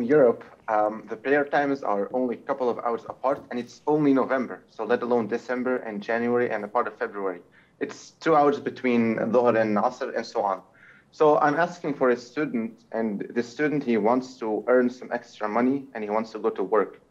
Europe, the prayer times are only a couple of hours apart, and it's only November, so let alone December and January and a part of February. It's 2 hours between dhuhr and asr and so on. So I'm asking for a student, and the student, he wants to earn some extra money and he wants to go to work.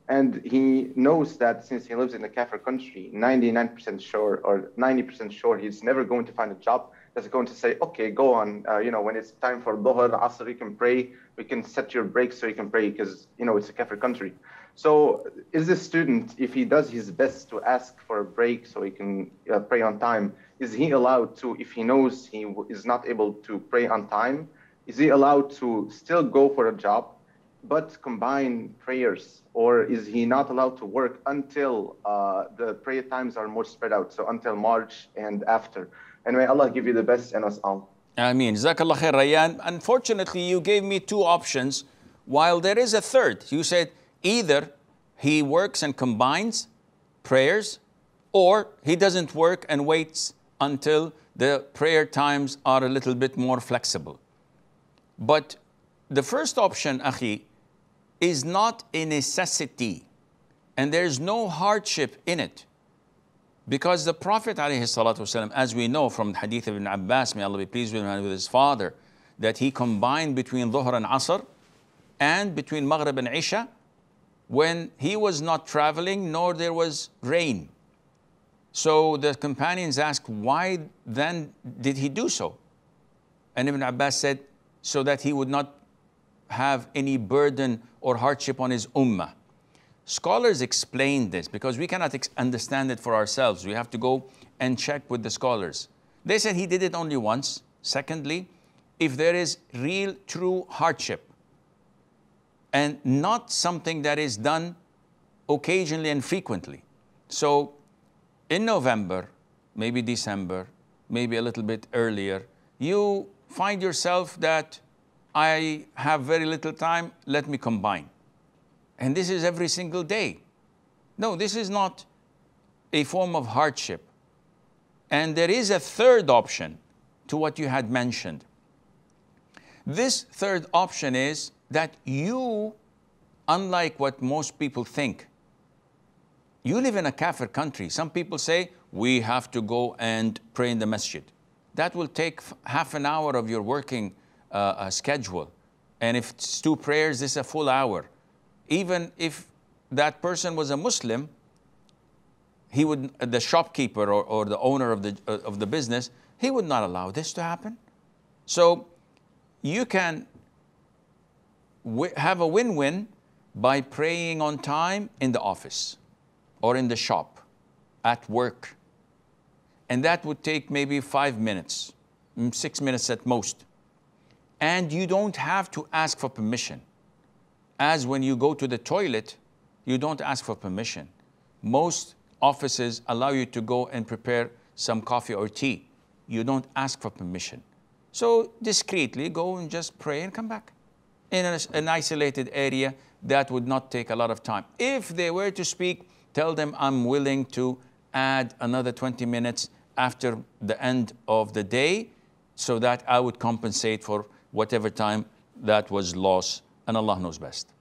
And he knows that since he lives in a kafir country, 99% sure or 90% sure he's never going to find a job that's going to say, okay, go on, when it's time for dhuhr, asr, you can pray, we can set your break so you can pray because, it's a kafir country. So is this student, if he does his best to ask for a break so he can pray on time, is he allowed to, if he knows he is not able to pray on time, is he allowed to still go for a job, but combine prayers? Or is he not allowed to work until the prayer times are more spread out, so until March and after? And may Allah give you the best and us all. Ameen. Jazakallah khair, Rayyan. Unfortunately, you gave me two options, while there is a third. You said either he works and combines prayers, or he doesn't work and waits until the prayer times are a little bit more flexible. But the first option, Akhi, is not a necessity, and there's no hardship in it. Because the Prophet ﷺ, as we know from the hadith of Ibn Abbas, may Allah be pleased with him and with his father, that he combined between dhuhr and asr and between maghrib and isha when he was not traveling nor there was rain. So the companions asked, why then did he do so? And Ibn Abbas said, so that he would not have any burden or hardship on his ummah. Scholars explain this because we cannot understand it for ourselves. We have to go and check with the scholars. They said he did it only once. Secondly, if there is real, true hardship and not something that is done occasionally and frequently. So in November, maybe December, maybe a little bit earlier, you find yourself that I have very little time, let me combine. And this is every single day. No, this is not a form of hardship. And there is a third option to what you had mentioned. This third option is that you, unlike what most people think, you live in a kafir country. Some people say, we have to go and pray in the masjid. That will take half an hour of your working schedule. And if it's 2 prayers, this is a full hour. Even if that person was a Muslim, he would, the shopkeeper or the owner of the business, he would not allow this to happen. So you can have a win-win by praying on time in the office or in the shop, at work. And that would take maybe 5 minutes, 6 minutes at most. And you don't have to ask for permission. As when you go to the toilet, you don't ask for permission. Most offices allow you to go and prepare some coffee or tea. You don't ask for permission. So discreetly go and just pray and come back. In an isolated area, that would not take a lot of time. If they were to speak, tell them I'm willing to add another 20 minutes after the end of the day so that I would compensate for whatever time that was lost. And Allah knows best.